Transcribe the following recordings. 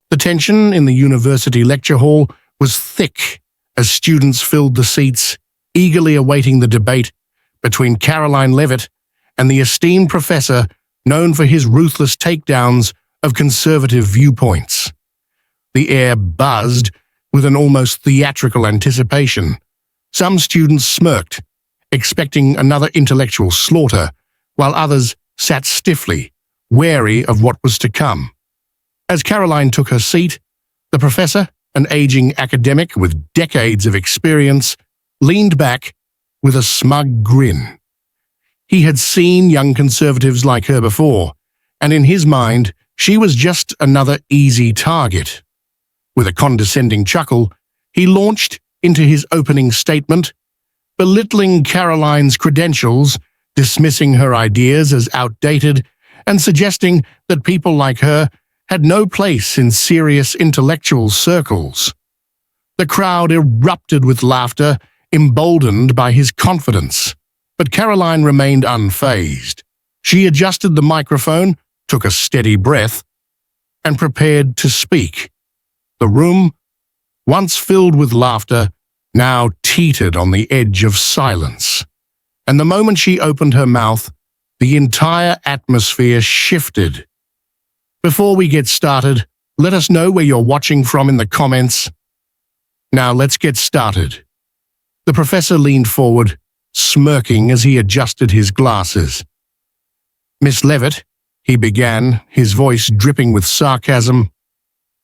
The tension in the university lecture hall was thick as students filled the seats, eagerly awaiting the debate between Karoline Leavitt and the esteemed professor known for his ruthless takedowns of conservative viewpoints. The air buzzed with an almost theatrical anticipation. Some students smirked, expecting another intellectual slaughter, while others sat stiffly, wary of what was to come. As Karoline took her seat, the professor, an aging academic with decades of experience, leaned back with a smug grin. He had seen young conservatives like her before, and in his mind, she was just another easy target. With a condescending chuckle, he launched into his opening statement, belittling Karoline's credentials, dismissing her ideas as outdated, and suggesting that people like her had no place in serious intellectual circles. The crowd erupted with laughter, emboldened by his confidence. But Karoline remained unfazed. She adjusted the microphone, took a steady breath, and prepared to speak. The room, once filled with laughter, now teetered on the edge of silence. And the moment she opened her mouth, the entire atmosphere shifted. Before we get started, let us know where you're watching from in the comments. Now let's get started. The professor leaned forward, smirking as he adjusted his glasses. "Miss Leavitt," he began, his voice dripping with sarcasm,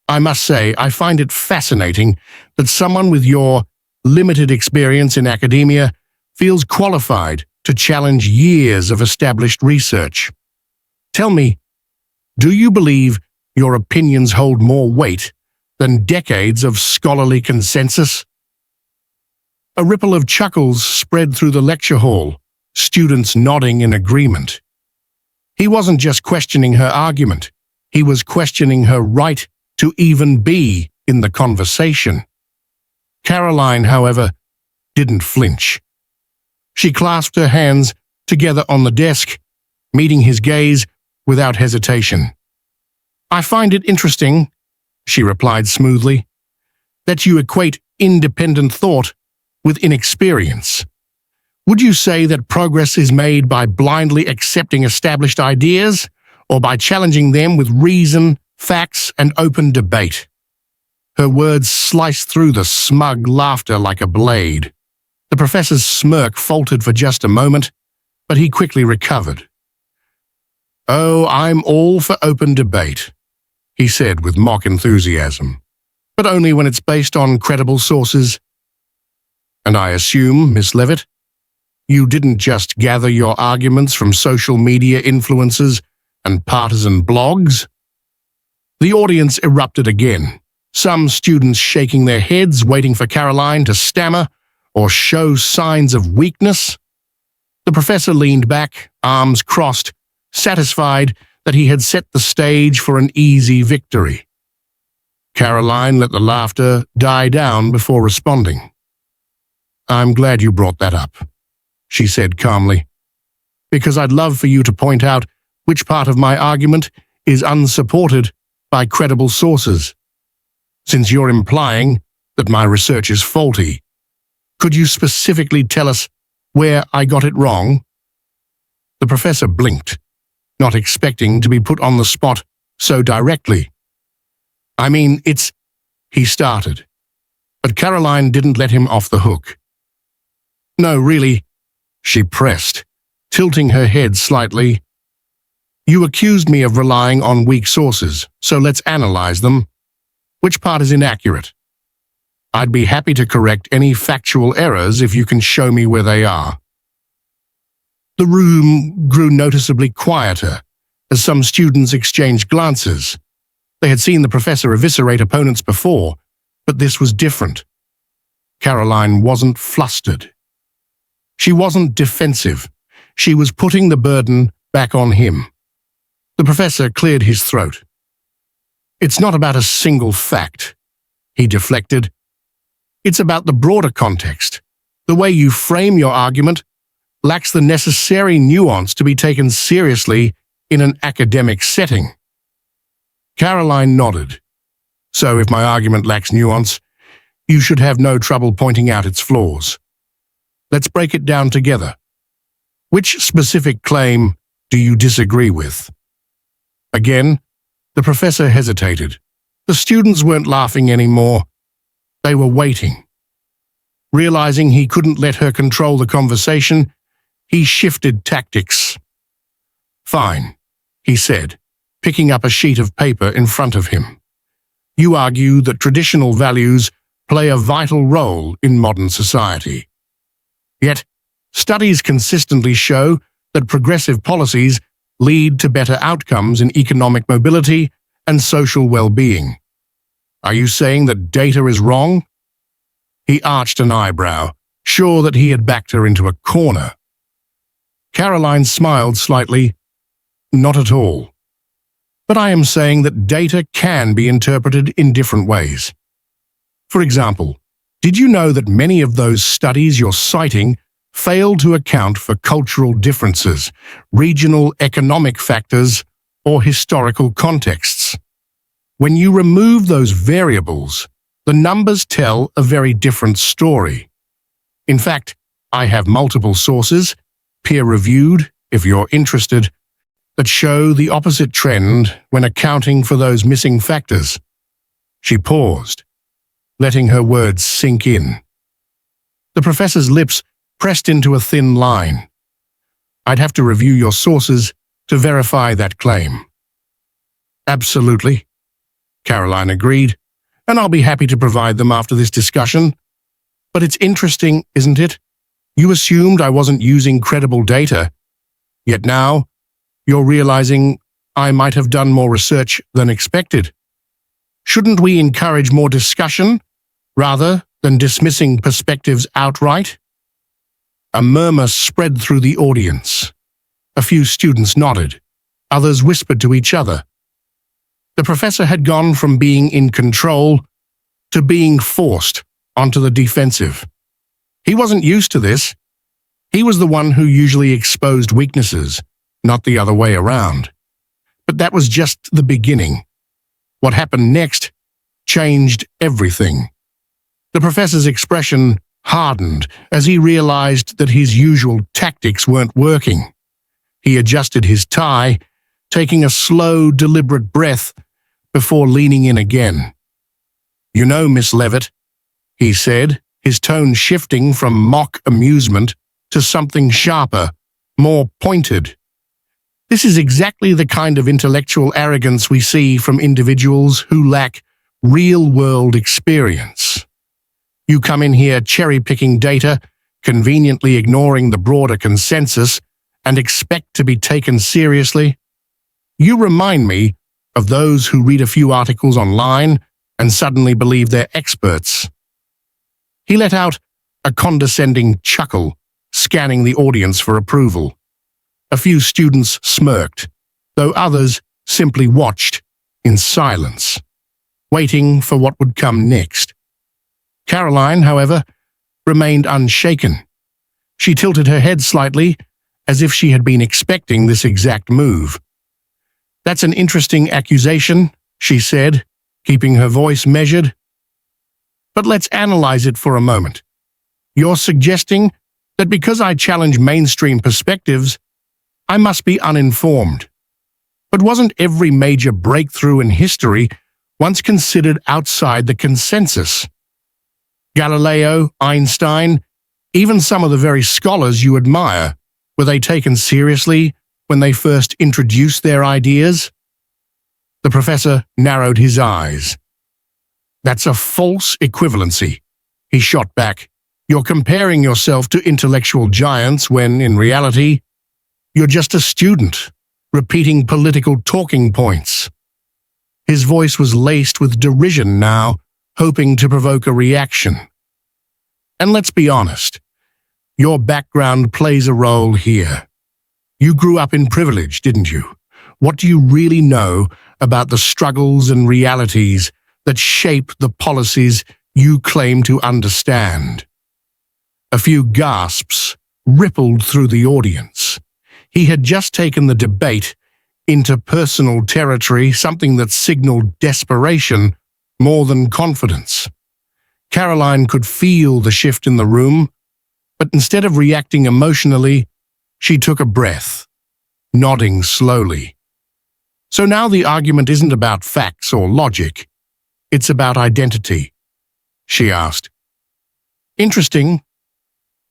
"I must say I find it fascinating that someone with your limited experience in academia feels qualified to challenge years of established research. Tell me, do you believe your opinions hold more weight than decades of scholarly consensus?" A ripple of chuckles spread through the lecture hall, students nodding in agreement. He wasn't just questioning her argument, he was questioning her right to even be in the conversation. Karoline, however, didn't flinch. She clasped her hands together on the desk, meeting his gaze without hesitation. "I find it interesting," she replied smoothly, "that you equate independent thought with inexperience. Would you say that progress is made by blindly accepting established ideas, or by challenging them with reason, facts, and open debate?" Her words sliced through the smug laughter like a blade. The professor's smirk faltered for just a moment, but he quickly recovered. "Oh, I'm all for open debate," he said with mock enthusiasm, "but only when it's based on credible sources. And I assume, Miss Leavitt, you didn't just gather your arguments from social media influencers and partisan blogs?" The audience erupted again, some students shaking their heads, waiting for Karoline to stammer or show signs of weakness. The professor leaned back, arms crossed, satisfied that he had set the stage for an easy victory. Karoline let the laughter die down before responding. "I'm glad you brought that up," she said calmly, "because I'd love for you to point out which part of my argument is unsupported by credible sources. Since you're implying that my research is faulty, could you specifically tell us where I got it wrong?" The professor blinked, not expecting to be put on the spot so directly. "I mean, he started, but Karoline didn't let him off the hook. "No, really," she pressed, tilting her head slightly. "You accused me of relying on weak sources, so let's analyze them. Which part is inaccurate? I'd be happy to correct any factual errors if you can show me where they are." The room grew noticeably quieter as some students exchanged glances. They had seen the professor eviscerate opponents before, but this was different. Karoline wasn't flustered. She wasn't defensive. She was putting the burden back on him. The professor cleared his throat. "It's not about a single fact," he deflected. "It's about the broader context. The way you frame your argument lacks the necessary nuance to be taken seriously in an academic setting." Karoline nodded. So if my argument lacks nuance, you should have no trouble pointing out its flaws. Let's break it down together. Which specific claim do you disagree with? Again, the professor hesitated. The students weren't laughing anymore. They were waiting. Realizing he couldn't let her control the conversation, he shifted tactics. Fine, he said, picking up a sheet of paper in front of him. You argue that traditional values play a vital role in modern society. Yet, studies consistently show that progressive policies lead to better outcomes in economic mobility and social well-being. Are you saying that data is wrong? He arched an eyebrow, sure that he had backed her into a corner. Karoline smiled slightly. Not at all. But I am saying that data can be interpreted in different ways. For example, did you know that many of those studies you're citing fail to account for cultural differences, regional economic factors, or historical contexts? When you remove those variables, the numbers tell a very different story. In fact, I have multiple sources, peer-reviewed, if you're interested, that show the opposite trend when accounting for those missing factors. She paused, letting her words sink in. The professor's lips pressed into a thin line. I'd have to review your sources to verify that claim. Absolutely, Karoline agreed, and I'll be happy to provide them after this discussion. But it's interesting, isn't it? You assumed I wasn't using credible data, yet now you're realizing I might have done more research than expected. Shouldn't we encourage more discussion rather than dismissing perspectives outright? A murmur spread through the audience. A few students nodded. Others whispered to each other. The professor had gone from being in control to being forced onto the defensive. He wasn't used to this. He was the one who usually exposed weaknesses, not the other way around. But that was just the beginning. What happened next changed everything. The professor's expression hardened as he realized that his usual tactics weren't working. He adjusted his tie, taking a slow, deliberate breath before leaning in again. You know, Miss Leavitt, he said, his tone shifting from mock amusement to something sharper, more pointed. This is exactly the kind of intellectual arrogance we see from individuals who lack real-world experience. You come in here cherry-picking data, conveniently ignoring the broader consensus, and expect to be taken seriously? You remind me of those who read a few articles online and suddenly believe they're experts. He let out a condescending chuckle, scanning the audience for approval. A few students smirked, though others simply watched in silence, waiting for what would come next. Karoline, however, remained unshaken. She tilted her head slightly, as if she had been expecting this exact move. That's an interesting accusation, she said, keeping her voice measured. But let's analyze it for a moment. You're suggesting that because I challenge mainstream perspectives, I must be uninformed. But wasn't every major breakthrough in history once considered outside the consensus? Galileo, Einstein, even some of the very scholars you admire, were they taken seriously when they first introduced their ideas? The professor narrowed his eyes. That's a false equivalency, he shot back. You're comparing yourself to intellectual giants when, in reality, you're just a student, repeating political talking points. His voice was laced with derision now, hoping to provoke a reaction. And let's be honest, your background plays a role here. You grew up in privilege, didn't you? What do you really know about the struggles and realities that shape the policies you claim to understand? A few gasps rippled through the audience. He had just taken the debate into personal territory, something that signaled desperation more than confidence. Karoline could feel the shift in the room, but instead of reacting emotionally, she took a breath, nodding slowly. So now the argument isn't about facts or logic, it's about identity, she asked. Interesting.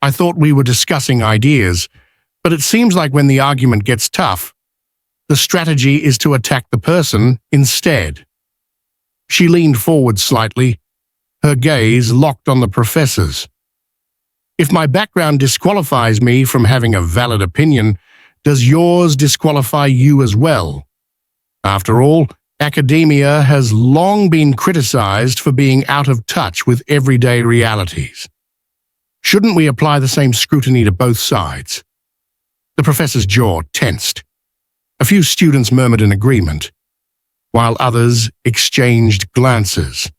I thought we were discussing ideas, but it seems like when the argument gets tough, the strategy is to attack the person instead. She leaned forward slightly, her gaze locked on the professor's. If my background disqualifies me from having a valid opinion, does yours disqualify you as well? After all, academia has long been criticized for being out of touch with everyday realities. Shouldn't we apply the same scrutiny to both sides? The professor's jaw tensed. A few students murmured in agreement, while others exchanged glances.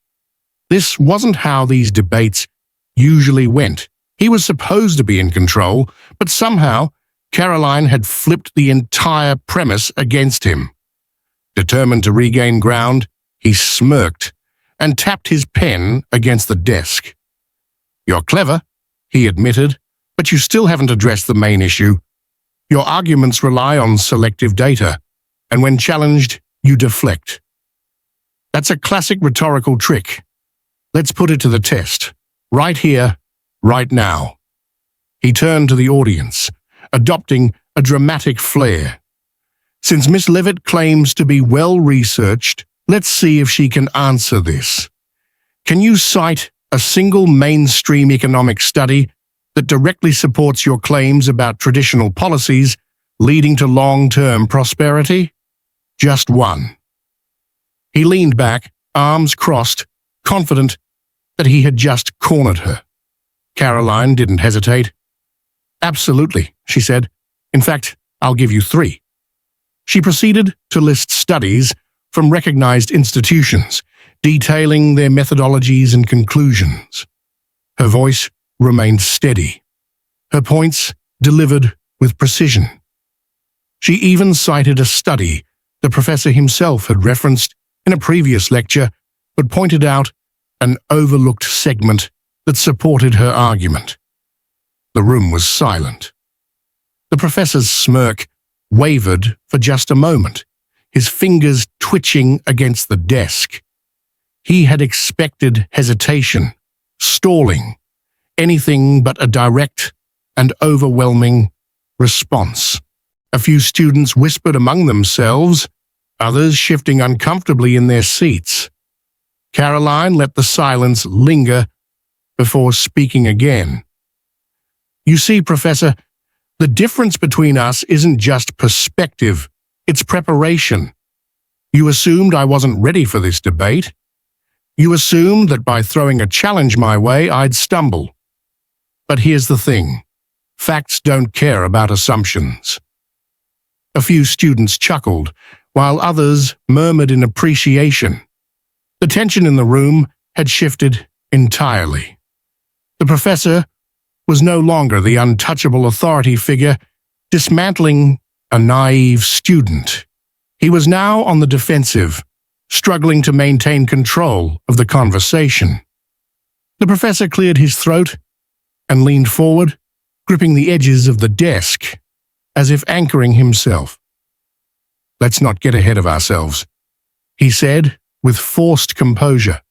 This wasn't how these debates usually went. He was supposed to be in control, but somehow Karoline had flipped the entire premise against him. Determined to regain ground, he smirked and tapped his pen against the desk. You're clever, he admitted, but you still haven't addressed the main issue. Your arguments rely on selective data, and when challenged, you deflect. That's a classic rhetorical trick. Let's put it to the test, right here, right now. He turned to the audience, adopting a dramatic flair. Since Miss Leavitt claims to be well-researched, let's see if she can answer this. Can you cite a single mainstream economic study that directly supports your claims about traditional policies leading to long-term prosperity? Just one. He leaned back, arms crossed, confident that he had just cornered her. Karoline didn't hesitate. Absolutely, she said. In fact, I'll give you 3. She proceeded to list studies from recognized institutions, detailing their methodologies and conclusions. Her voice remained steady, her points delivered with precision. She even cited a study the professor himself had referenced in a previous lecture, but pointed out an overlooked segment that supported her argument. The room was silent. The professor's smirk wavered for just a moment, his fingers twitching against the desk. He had expected hesitation, stalling, anything but a direct and overwhelming response. A few students whispered among themselves, others shifting uncomfortably in their seats. Karoline let the silence linger before speaking again. You see, Professor, the difference between us isn't just perspective, it's preparation. You assumed I wasn't ready for this debate. You assumed that by throwing a challenge my way, I'd stumble. But here's the thing. Facts don't care about assumptions. A few students chuckled, while others murmured in appreciation. The tension in the room had shifted entirely. The professor was no longer the untouchable authority figure dismantling a naive student. He was now on the defensive, struggling to maintain control of the conversation. The professor cleared his throat and leaned forward, gripping the edges of the desk, as if anchoring himself. Let's not get ahead of ourselves, he said with forced composure.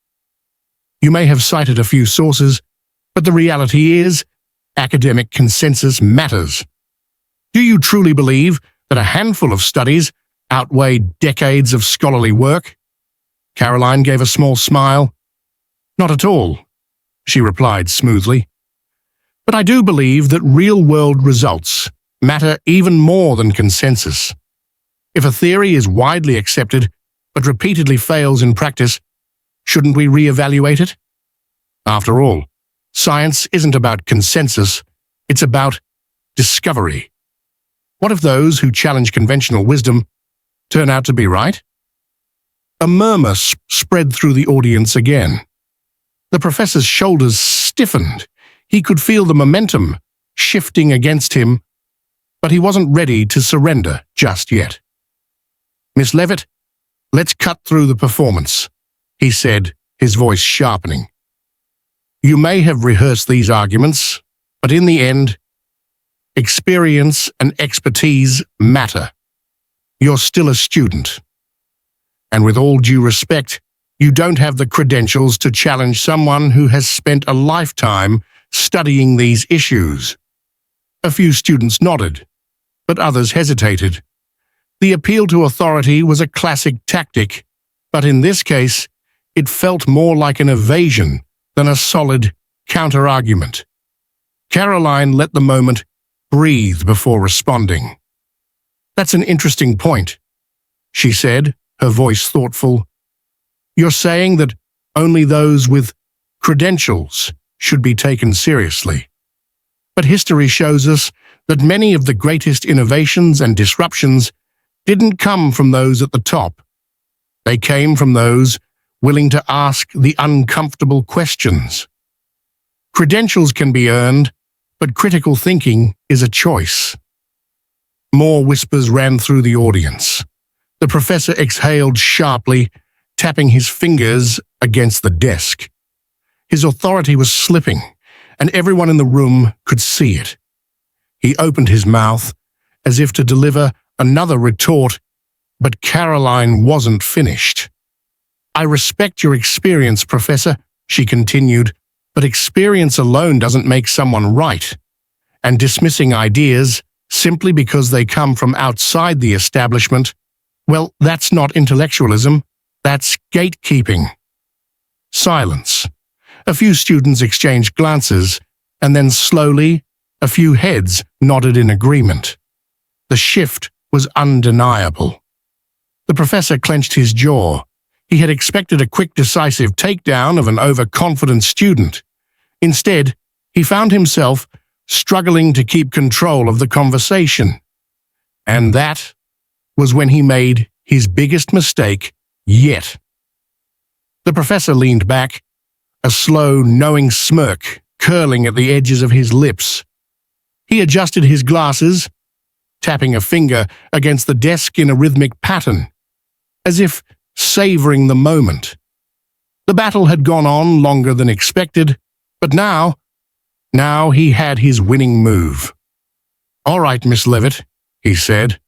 You may have cited a few sources, but the reality is, academic consensus matters. Do you truly believe that a handful of studies outweigh decades of scholarly work? Karoline gave a small smile. Not at all, she replied smoothly. But I do believe that real-world results matter even more than consensus. If a theory is widely accepted but repeatedly fails in practice, shouldn't we reevaluate it? After all, science isn't about consensus, it's about discovery. What if those who challenge conventional wisdom turn out to be right? A murmur spread through the audience again. The professor's shoulders stiffened. He could feel the momentum shifting against him, but he wasn't ready to surrender just yet. Miss Leavitt, let's cut through the performance, he said, his voice sharpening. You may have rehearsed these arguments, but in the end, experience and expertise matter. You're still a student. And with all due respect, you don't have the credentials to challenge someone who has spent a lifetime studying these issues. A few students nodded, but others hesitated. The appeal to authority was a classic tactic, but in this case, it felt more like an evasion than a solid counter-argument. Karoline let the moment breathe before responding. That's an interesting point, she said, her voice thoughtful. You're saying that only those with credentials should be taken seriously. But history shows us that many of the greatest innovations and disruptions didn't come from those at the top. They came from those willing to ask the uncomfortable questions. Credentials can be earned, but critical thinking is a choice. More whispers ran through the audience. The professor exhaled sharply, tapping his fingers against the desk. His authority was slipping, and everyone in the room could see it. He opened his mouth as if to deliver another retort, but Karoline wasn't finished. I respect your experience, Professor, she continued, but experience alone doesn't make someone right. And dismissing ideas simply because they come from outside the establishment, well, that's not intellectualism, that's gatekeeping. Silence. A few students exchanged glances, and then slowly, a few heads nodded in agreement. The shift was undeniable. The professor clenched his jaw. He had expected a quick, decisive takedown of an overconfident student. Instead, he found himself struggling to keep control of the conversation. And that was when he made his biggest mistake yet. The professor leaned back, a slow, knowing smirk curling at the edges of his lips. He adjusted his glasses, tapping a finger against the desk in a rhythmic pattern, as if savoring the moment. The battle had gone on longer than expected, but now he had his winning move. All right, Miss Leavitt, he said,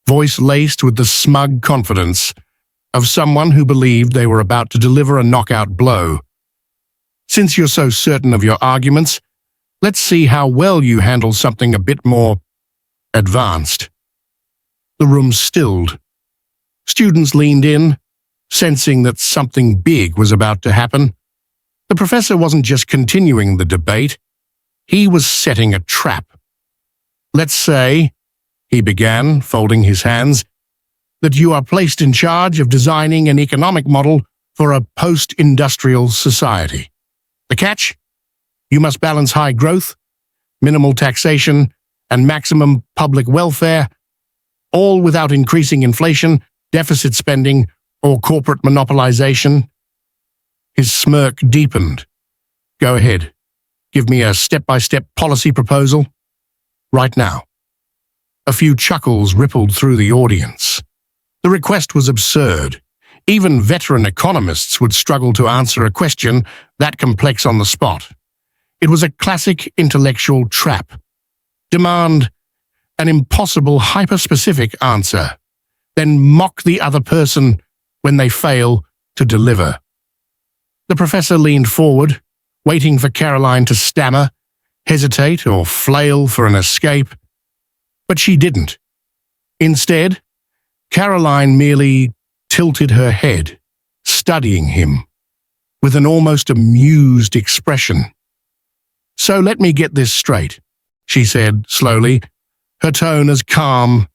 voice laced with the smug confidence of someone who believed they were about to deliver a knockout blow. Since you're so certain of your arguments, let's see how well you handle something a bit more advanced. The room stilled. Students leaned in, sensing that something big was about to happen. The professor wasn't just continuing the debate, he was setting a trap. Let's say, he began, folding his hands, that you are placed in charge of designing an economic model for a post-industrial society. The catch? You must balance high growth, minimal taxation, and maximum public welfare, all without increasing inflation, deficit spending, or corporate monopolization. His smirk deepened. Go ahead. Give me a step-by-step policy proposal. Right now. A few chuckles rippled through the audience. The request was absurd. Even veteran economists would struggle to answer a question that complex on the spot. It was a classic intellectual trap. Demand an impossible hyper-specific answer, then mock the other person when they fail to deliver. The professor leaned forward, waiting for Karoline to stammer, hesitate, or flail for an escape. But she didn't. Instead, Karoline merely tilted her head, studying him, with an almost amused expression. So let me get this straight, she said slowly, her tone as calm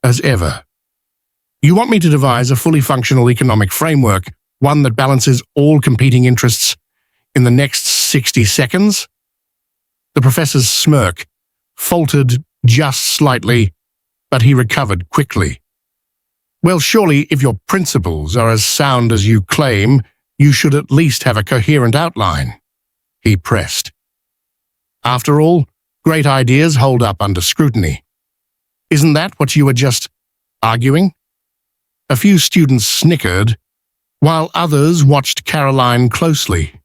as ever. You want me to devise a fully functional economic framework, one that balances all competing interests, in the next 60 seconds? The professor's smirk faltered just slightly, but he recovered quickly. Well, surely if your principles are as sound as you claim, you should at least have a coherent outline, he pressed. After all, great ideas hold up under scrutiny. Isn't that what you were just arguing? A few students snickered, while others watched Karoline closely,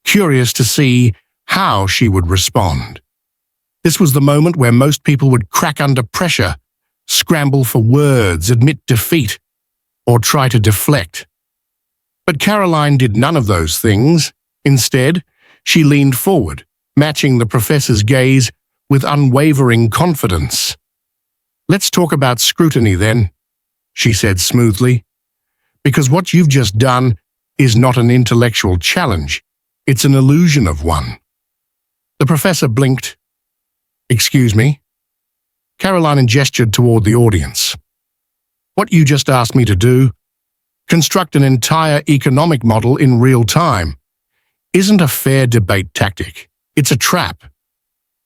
curious to see how she would respond. This was the moment where most people would crack under pressure, scramble for words, admit defeat, or try to deflect. But Karoline did none of those things. Instead, she leaned forward, matching the professor's gaze with unwavering confidence. "Let's talk about scrutiny then," she said smoothly, "because what you've just done is not an intellectual challenge, it's an illusion of one." The professor blinked. "Excuse me?" Karoline gestured toward the audience. "What you just asked me to do, construct an entire economic model in real time, isn't a fair debate tactic. It's a trap.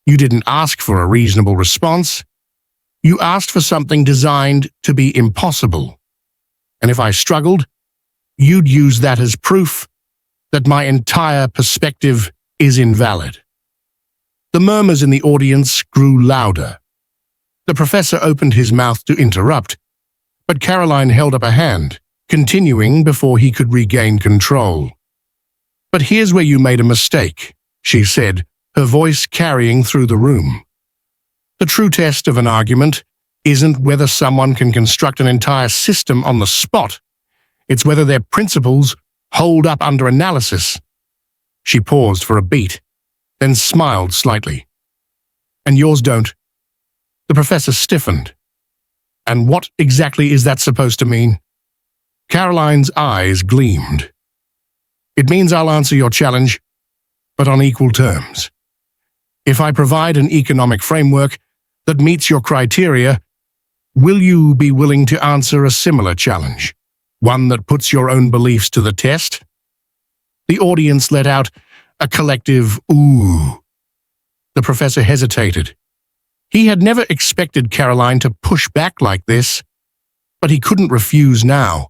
You didn't ask for a reasonable response. You asked for something designed to be impossible. And if I struggled, you'd use that as proof that my entire perspective is invalid." The murmurs in the audience grew louder. The professor opened his mouth to interrupt, but Karoline held up a hand, continuing before he could regain control. "But here's where you made a mistake," she said, her voice carrying through the room. "The true test of an argument isn't whether someone can construct an entire system on the spot. It's whether their principles hold up under analysis." She paused for a beat, then smiled slightly. "And yours don't." The professor stiffened. "And what exactly is that supposed to mean?" Karoline's eyes gleamed. "It means I'll answer your challenge, but on equal terms. If I provide an economic framework that meets your criteria, will you be willing to answer a similar challenge, one that puts your own beliefs to the test?" The audience let out a collective "ooh." The professor hesitated. He had never expected Karoline to push back like this, but he couldn't refuse now,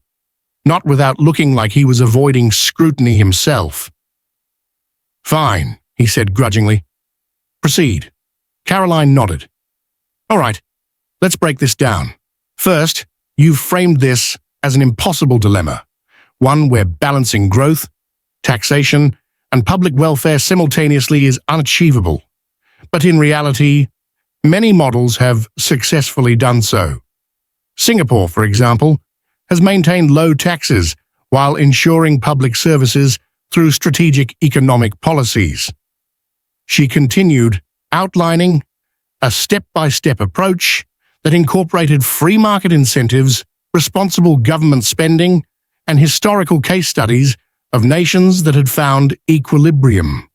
not without looking like he was avoiding scrutiny himself. "Fine," he said grudgingly. "Proceed." Karoline nodded. "All right, let's break this down. First, you've framed this as an impossible dilemma, one where balancing growth, taxation, and public welfare simultaneously is unachievable. But in reality, many models have successfully done so. Singapore, for example, has maintained low taxes while ensuring public services through strategic economic policies. She continued, outlining a step-by-step approach that incorporated free market incentives, responsible government spending, and historical case studies of nations that had found equilibrium.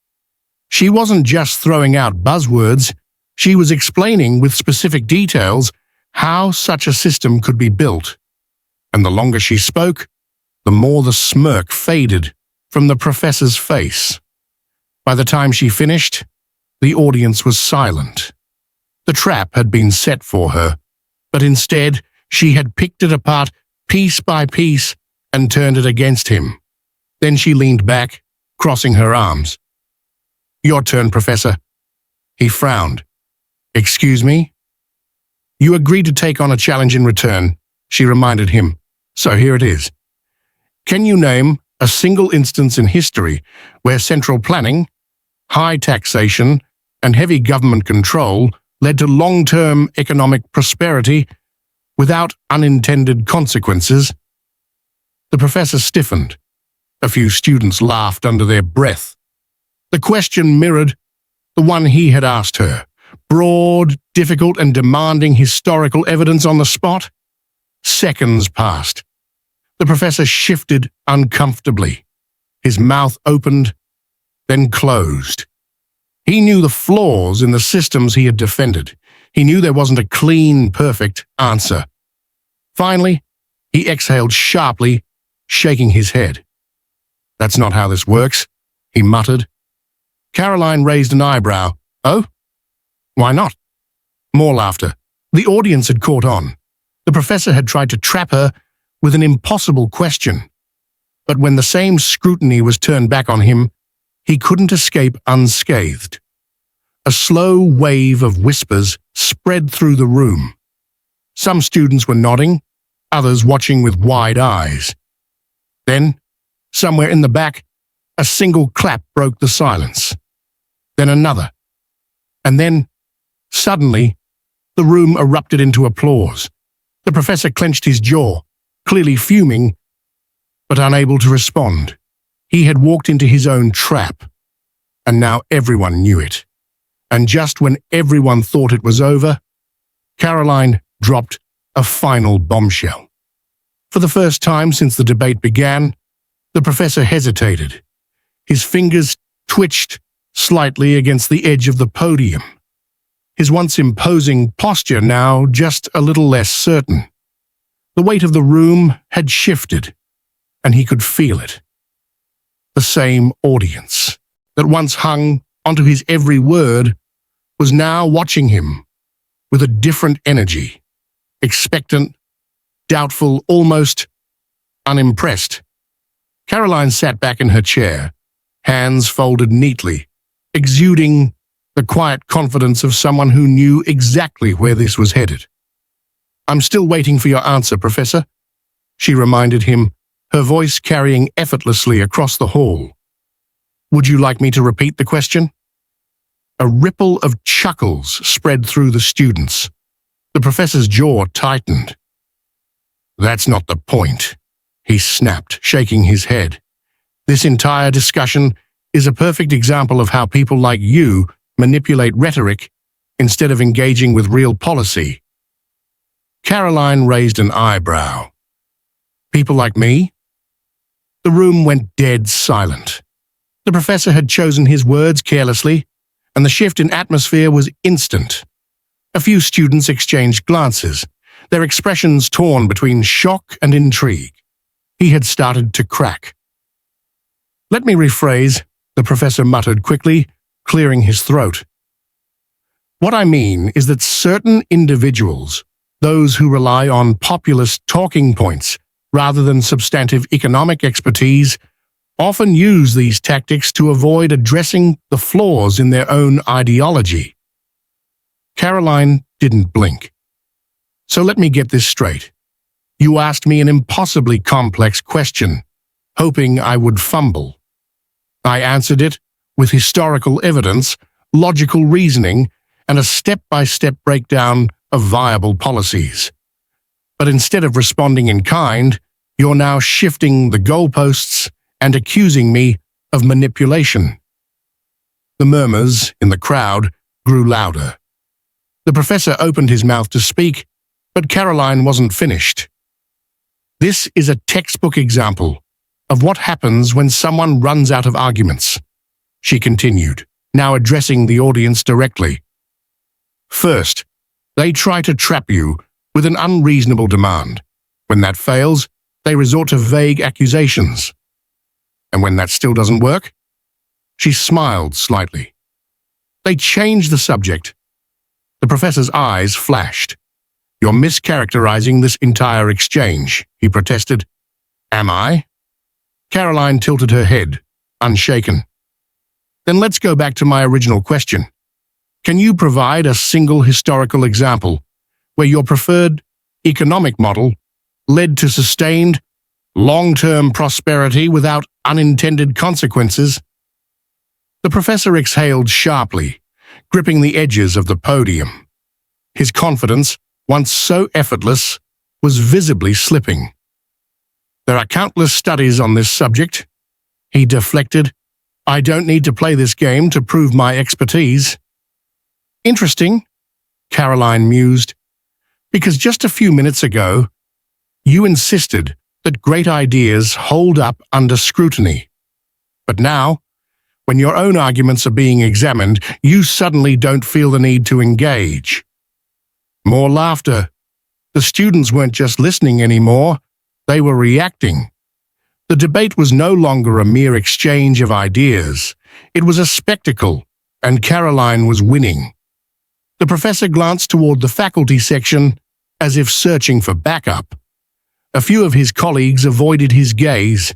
She wasn't just throwing out buzzwords, she was explaining with specific details how such a system could be built. And the longer she spoke, the more the smirk faded from the professor's face. By the time she finished, the audience was silent. The trap had been set for her, but instead she had picked it apart piece by piece and turned it against him. Then she leaned back, crossing her arms. "Your turn, Professor." He frowned. "Excuse me?" "You agreed to take on a challenge in return," she reminded him. "So here it is. Can you name a single instance in history where central planning, high taxation, and heavy government control led to long-term economic prosperity without unintended consequences?" The professor stiffened. A few students laughed under their breath. The question mirrored the one he had asked her. Broad, difficult, and demanding historical evidence on the spot. Seconds passed. The professor shifted uncomfortably. His mouth opened, then closed. He knew the flaws in the systems he had defended. He knew there wasn't a clean, perfect answer. Finally, he exhaled sharply, shaking his head. "That's not how this works," he muttered. Karoline raised an eyebrow. "Oh? Why not?" More laughter. The audience had caught on. The professor had tried to trap her with an impossible question. But when the same scrutiny was turned back on him, he couldn't escape unscathed. A slow wave of whispers spread through the room. Some students were nodding, others watching with wide eyes. Then, Somewhere in the back, a single clap broke the silence. Then another. And then, suddenly, the room erupted into applause. The professor clenched his jaw, clearly fuming, but unable to respond. He had walked into his own trap, and now everyone knew it. And just when everyone thought it was over, Karoline dropped a final bombshell. For the first time since the debate began, the professor hesitated. His fingers twitched slightly against the edge of the podium. His once imposing posture now just a little less certain. The weight of the room had shifted, and he could feel it. The same audience that once hung onto his every word was now watching him with a different energy, expectant, doubtful, almost unimpressed. Karoline sat back in her chair, hands folded neatly, exuding the quiet confidence of someone who knew exactly where this was headed. "I'm still waiting for your answer, Professor," she reminded him, her voice carrying effortlessly across the hall. "Would you like me to repeat the question?" A ripple of chuckles spread through the students. The professor's jaw tightened. "That's not the point," he snapped, shaking his head. "This entire discussion is a perfect example of how people like you manipulate rhetoric instead of engaging with real policy." Karoline raised an eyebrow. "People like me?" The room went dead silent. The professor had chosen his words carelessly, and the shift in atmosphere was instant. A few students exchanged glances, their expressions torn between shock and intrigue. He had started to crack. "Let me rephrase," the professor muttered quickly, clearing his throat. "What I mean is that certain individuals, those who rely on populist talking points rather than substantive economic expertise, often use these tactics to avoid addressing the flaws in their own ideology." Karoline didn't blink. "So let me get this straight. You asked me an impossibly complex question, hoping I would fumble. I answered it with historical evidence, logical reasoning, and a step-by-step breakdown of viable policies. But instead of responding in kind, you're now shifting the goalposts and accusing me of manipulation." The murmurs in the crowd grew louder. The professor opened his mouth to speak, but Karoline wasn't finished. "This is a textbook example of what happens when someone runs out of arguments," she continued, now addressing the audience directly. "First, they try to trap you with an unreasonable demand. When that fails, they resort to vague accusations. And when that still doesn't work," she smiled slightly, "they change the subject." The professor's eyes flashed. "You're mischaracterizing this entire exchange," he protested. "Am I?" Karoline tilted her head, unshaken. "Then let's go back to my original question. Can you provide a single historical example where your preferred economic model led to sustained, long-term prosperity without unintended consequences?" The professor exhaled sharply, gripping the edges of the podium. His confidence, once so effortless, was visibly slipping. "There are countless studies on this subject," he deflected. "I don't need to play this game to prove my expertise." "Interesting," Karoline mused, "because just a few minutes ago, you insisted that great ideas hold up under scrutiny. But now, when your own arguments are being examined, you suddenly don't feel the need to engage." More laughter. The students weren't just listening anymore, they were reacting. The debate was no longer a mere exchange of ideas. It was a spectacle, and Karoline was winning. The professor glanced toward the faculty section, as if searching for backup. A few of his colleagues avoided his gaze.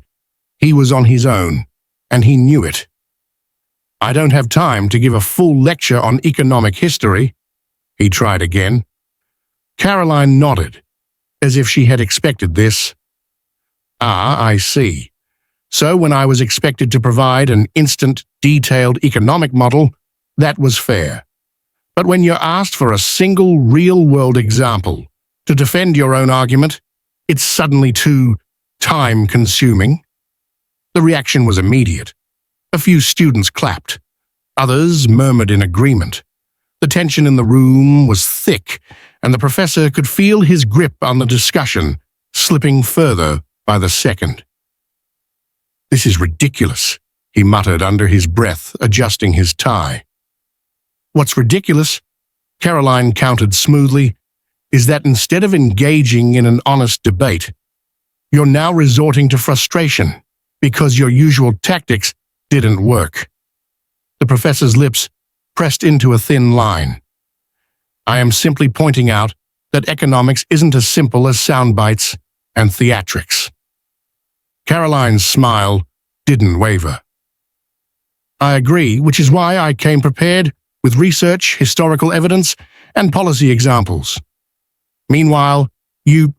He was on his own, and he knew it. "I don't have time to give a full lecture on economic history," he tried again. Karoline nodded, as if she had expected this. "Ah, I see. So when I was expected to provide an instant, detailed economic model, that was fair. But when you're asked for a single real-world example to defend your own argument, it's suddenly too time-consuming. The reaction was immediate. A few students clapped. Others murmured in agreement. The tension in the room was thick, and the professor could feel his grip on the discussion slipping further by the second. "This is ridiculous," he muttered under his breath, adjusting his tie. "What's ridiculous," Karoline countered smoothly, "is that instead of engaging in an honest debate, you're now resorting to frustration because your usual tactics didn't work." The professor's lips pressed into a thin line. "I am simply pointing out that economics isn't as simple as sound bites and theatrics." Karoline's smile didn't waver. "I agree, which is why I came prepared with research, historical evidence, and policy examples. Meanwhile, you,"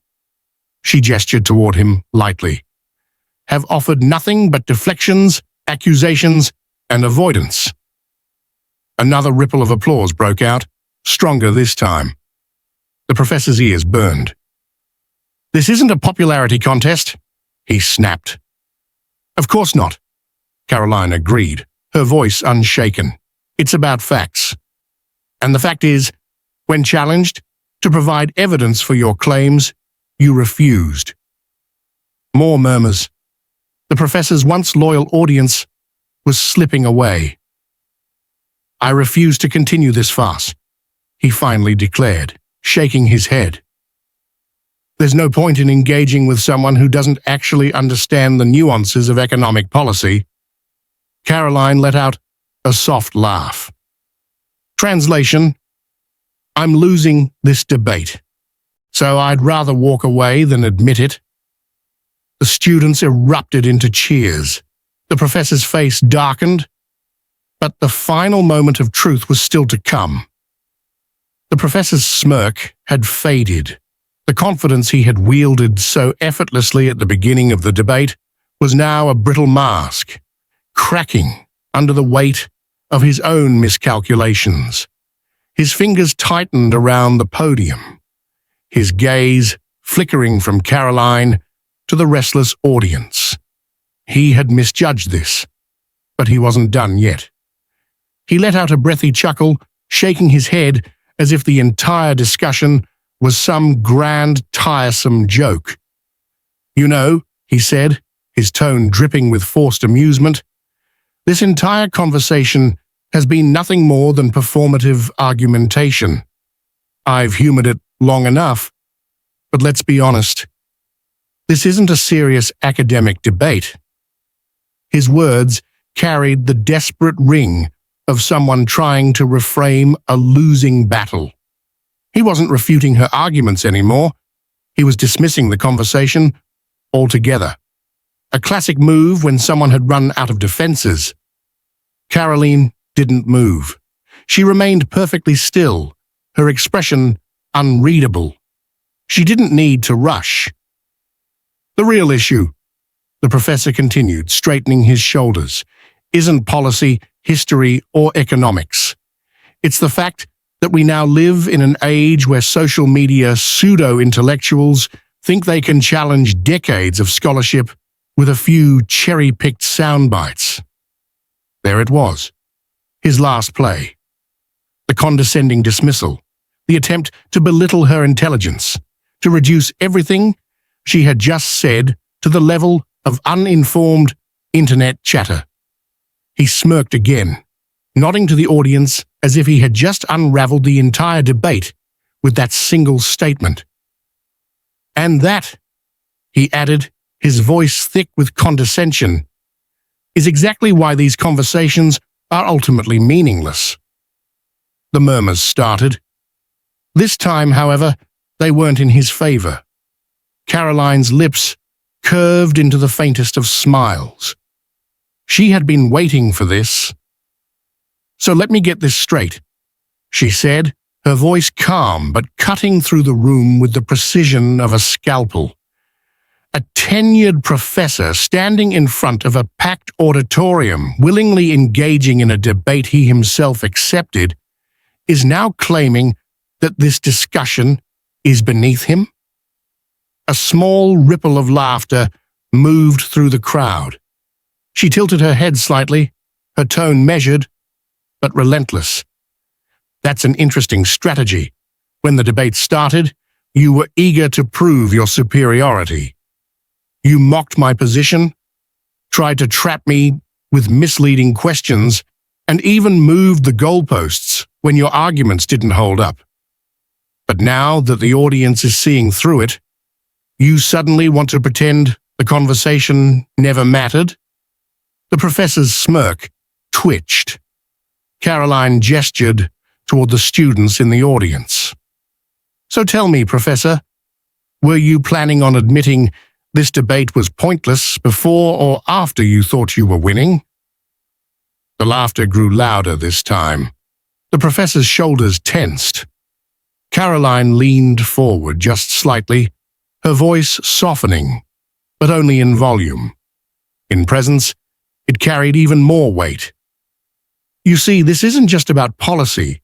she gestured toward him lightly, "have offered nothing but deflections, accusations, and avoidance." Another ripple of applause broke out, stronger this time. The professor's ears burned. "This isn't a popularity contest," he snapped. "Of course not," Karoline agreed, her voice unshaken. "It's about facts. And the fact is, when challenged to provide evidence for your claims, you refused." More murmurs. The professor's once loyal audience was slipping away. "I refuse to continue this farce," he finally declared, shaking his head. "There's no point in engaging with someone who doesn't actually understand the nuances of economic policy." Karoline let out a soft laugh. Translation: "I'm losing this debate, so I'd rather walk away than admit it." The students erupted into cheers. The professor's face darkened, but the final moment of truth was still to come. The professor's smirk had faded. The confidence he had wielded so effortlessly at the beginning of the debate was now a brittle mask, cracking under the weight of his own miscalculations. His fingers tightened around the podium, his gaze flickering from Karoline to the restless audience. He had misjudged this, but he wasn't done yet. He let out a breathy chuckle, shaking his head as if the entire discussion was some grand, tiresome joke. "You know," he said, his tone dripping with forced amusement, "this entire conversation has been nothing more than performative argumentation. I've humored it long enough, but let's be honest. This isn't a serious academic debate." His words carried the desperate ring of someone trying to reframe a losing battle. He wasn't refuting her arguments anymore. He was dismissing the conversation altogether. A classic move when someone had run out of defenses. Karoline didn't move. She remained perfectly still, her expression unreadable. She didn't need to rush. "The real issue," the professor continued, straightening his shoulders, "isn't policy, history, or economics. It's the fact that we now live in an age where social media pseudo-intellectuals think they can challenge decades of scholarship with a few cherry-picked sound bites." There it was, his last play. The condescending dismissal, the attempt to belittle her intelligence, to reduce everything she had just said to the level of uninformed internet chatter. He smirked again, nodding to the audience as if he had just unraveled the entire debate with that single statement. "And that," he added, his voice thick with condescension, "is exactly why these conversations are ultimately meaningless." The murmurs started. This time, however, they weren't in his favor. Karoline's lips curved into the faintest of smiles. She had been waiting for this. "So let me get this straight," she said, her voice calm but cutting through the room with the precision of a scalpel. A tenured professor standing in front of a packed auditorium, willingly engaging in a debate he himself accepted, is now claiming that this discussion is beneath him? A small ripple of laughter moved through the crowd. She tilted her head slightly, her tone measured, but relentless. That's an interesting strategy. When the debate started, you were eager to prove your superiority. You mocked my position, tried to trap me with misleading questions, and even moved the goalposts when your arguments didn't hold up. But now that the audience is seeing through it, you suddenly want to pretend the conversation never mattered? The professor's smirk twitched. Karoline gestured toward the students in the audience. So tell me, Professor, were you planning on admitting this debate was pointless before or after you thought you were winning? The laughter grew louder this time. The professor's shoulders tensed. Karoline leaned forward just slightly, her voice softening, but only in volume. In presence, it carried even more weight. You see, this isn't just about policy.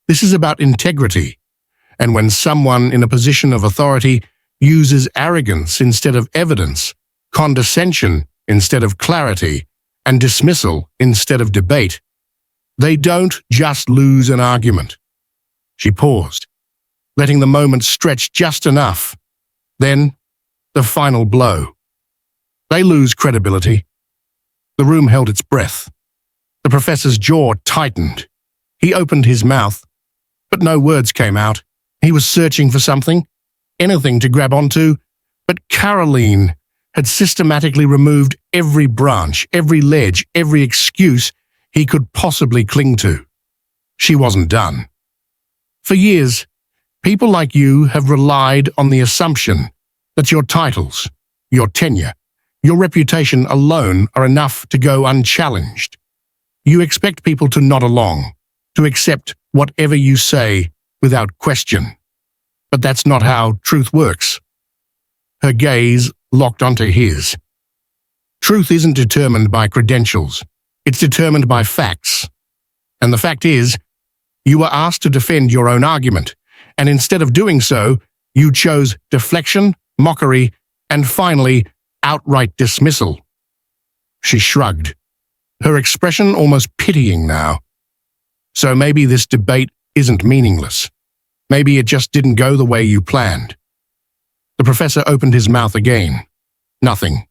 This is about integrity. And when someone in a position of authority uses arrogance instead of evidence, condescension instead of clarity, and dismissal instead of debate, they don't just lose an argument. She paused, letting the moment stretch just enough. Then, the final blow. They lose credibility. The room held its breath. The professor's jaw tightened. He opened his mouth, but no words came out. He was searching for something, anything to grab onto, but Karoline had systematically removed every branch, every ledge, every excuse he could possibly cling to. She wasn't done. For years, people like you have relied on the assumption that your titles, your tenure, your reputation alone are enough to go unchallenged. You expect people to nod along, to accept whatever you say without question. But that's not how truth works. Her gaze locked onto his. Truth isn't determined by credentials. It's determined by facts. And the fact is, you were asked to defend your own argument, and instead of doing so, you chose deflection, mockery, and finally, outright dismissal. She shrugged, her expression almost pitying now. So maybe this debate isn't meaningless. Maybe it just didn't go the way you planned. The professor opened his mouth again. Nothing.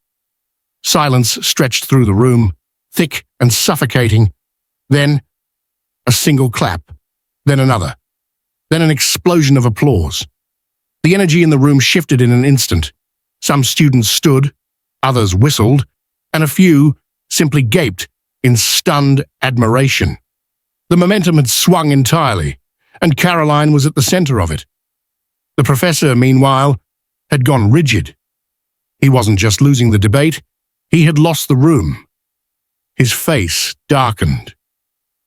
Silence stretched through the room, thick and suffocating. Then, a single clap. Then another. Then an explosion of applause. The energy in the room shifted in an instant. Some students stood, others whistled, and a few simply gaped in stunned admiration. The momentum had swung entirely, and Karoline was at the center of it. The professor, meanwhile, had gone rigid. He wasn't just losing the debate, he had lost the room. His face darkened.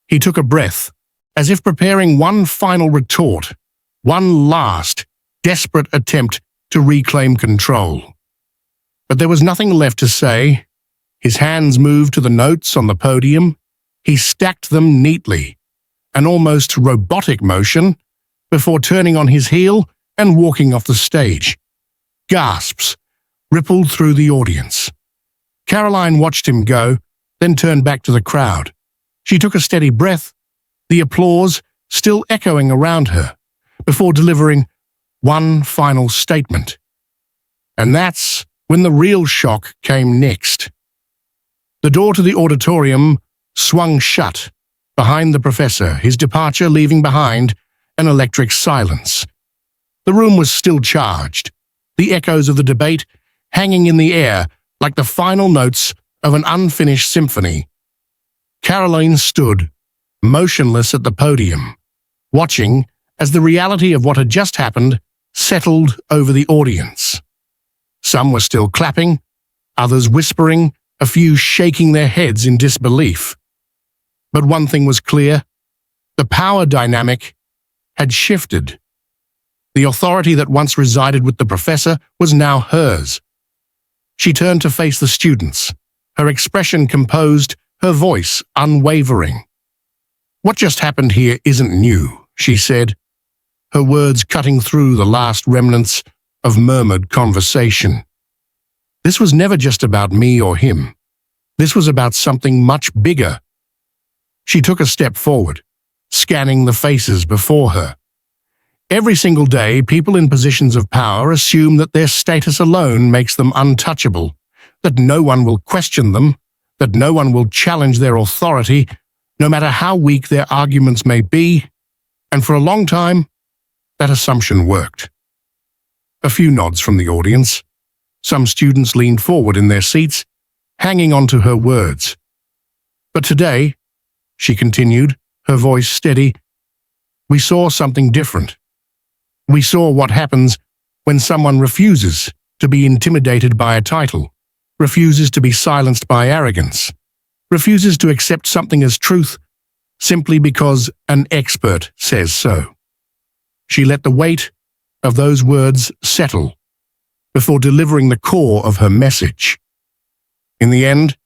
He took a breath, as if preparing one final retort, one last, desperate attempt to reclaim control. But there was nothing left to say. His hands moved to the notes on the podium. He stacked them neatly, an almost robotic motion, before turning on his heel and walking off the stage. Gasps rippled through the audience. Karoline watched him go, then turned back to the crowd. She took a steady breath, the applause still echoing around her, before delivering one final statement. And that's when the real shock came next. The door to the auditorium swung shut behind the professor, his departure leaving behind an electric silence. The room was still charged, the echoes of the debate hanging in the air like the final notes of an unfinished symphony. Karoline stood, motionless at the podium, watching as the reality of what had just happened settled over the audience. Some were still clapping, others whispering, a few shaking their heads in disbelief. But one thing was clear: the power dynamic had shifted. The authority that once resided with the professor was now hers. She turned to face the students, her expression composed, her voice unwavering. "What just happened here isn't new," she said, her words cutting through the last remnants of murmured conversation. "This was never just about me or him. This was about something much bigger." She took a step forward, scanning the faces before her. Every single day, people in positions of power assume that their status alone makes them untouchable, that no one will question them, that no one will challenge their authority, no matter how weak their arguments may be, and for a long time, that assumption worked. A few nods from the audience. Some students leaned forward in their seats, hanging on to her words. "But today," she continued, her voice steady, "we saw something different. We saw what happens when someone refuses to be intimidated by a title, refuses to be silenced by arrogance, refuses to accept something as truth simply because an expert says so." She let the weight of those words settle before delivering the core of her message. In the end,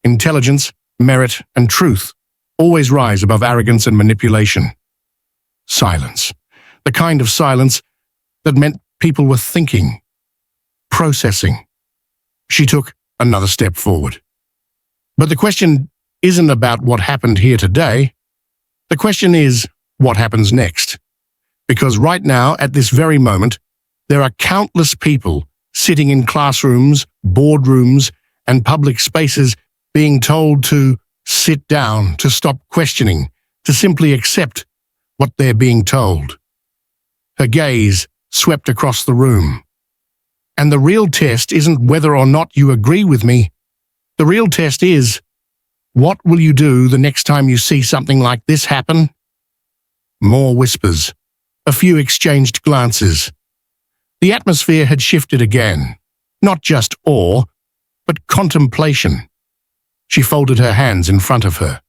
intelligence, merit, and truth always rise above arrogance and manipulation. Silence. The kind of silence that meant people were thinking, processing. She took another step forward. But the question isn't about what happened here today. The question is, what happens next? Because right now, at this very moment, there are countless people sitting in classrooms, boardrooms, and public spaces being told to sit down, to stop questioning, to simply accept what they're being told. Her gaze swept across the room. And the real test isn't whether or not you agree with me. The real test is, what will you do the next time you see something like this happen? More whispers. A few exchanged glances. The atmosphere had shifted again. Not just awe, but contemplation. She folded her hands in front of her.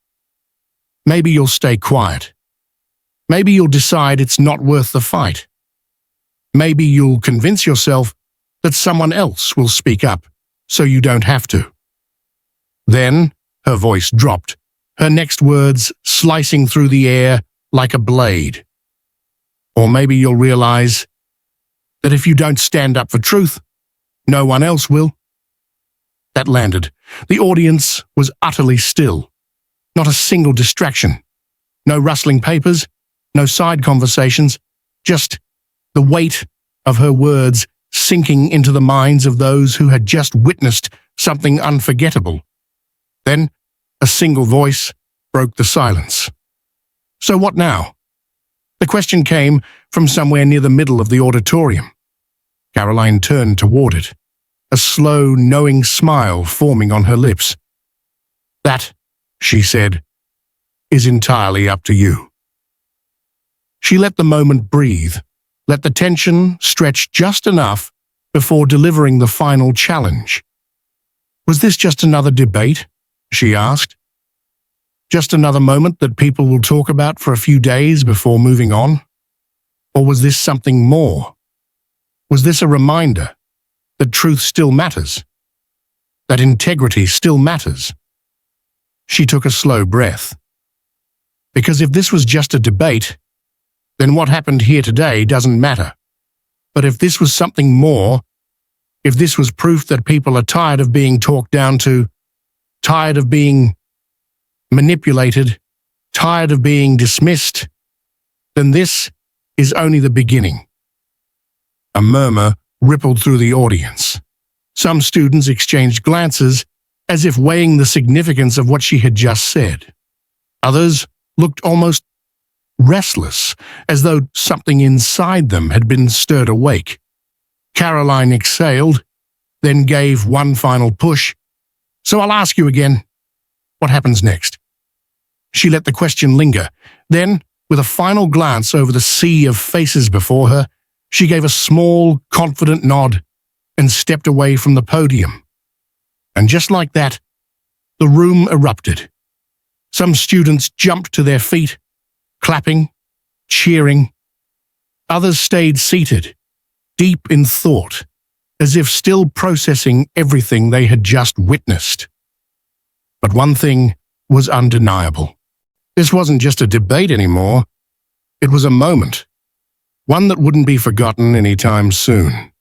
Maybe you'll stay quiet. Maybe you'll decide it's not worth the fight. Maybe you'll convince yourself that someone else will speak up, so you don't have to. Then, her voice dropped, her next words slicing through the air like a blade. Or maybe you'll realize that if you don't stand up for truth, no one else will. That landed. The audience was utterly still. Not a single distraction. No rustling papers, no side conversations, just the weight of her words sinking into the minds of those who had just witnessed something unforgettable. Then, a single voice broke the silence. "So what now?" The question came from somewhere near the middle of the auditorium. Karoline turned toward it, a slow, knowing smile forming on her lips. "That," she said, "is entirely up to you." She let the moment breathe, let the tension stretch just enough before delivering the final challenge. "Was this just another debate?" she asked. "Just another moment that people will talk about for a few days before moving on? Or was this something more? Was this a reminder that truth still matters? That integrity still matters?" She took a slow breath. Because if this was just a debate, then what happened here today doesn't matter. But if this was something more, if this was proof that people are tired of being talked down to, tired of being manipulated, tired of being dismissed, then this is only the beginning. A murmur rippled through the audience. Some students exchanged glances as if weighing the significance of what she had just said. Others looked almost restless, as though something inside them had been stirred awake. Karoline exhaled, then gave one final push. "So I'll ask you again, what happens next?" She let the question linger. Then, with a final glance over the sea of faces before her, she gave a small, confident nod and stepped away from the podium. And just like that, the room erupted. Some students jumped to their feet, clapping, cheering. Others stayed seated, deep in thought, as if still processing everything they had just witnessed. But one thing was undeniable. This wasn't just a debate anymore. It was a moment, one that wouldn't be forgotten anytime soon.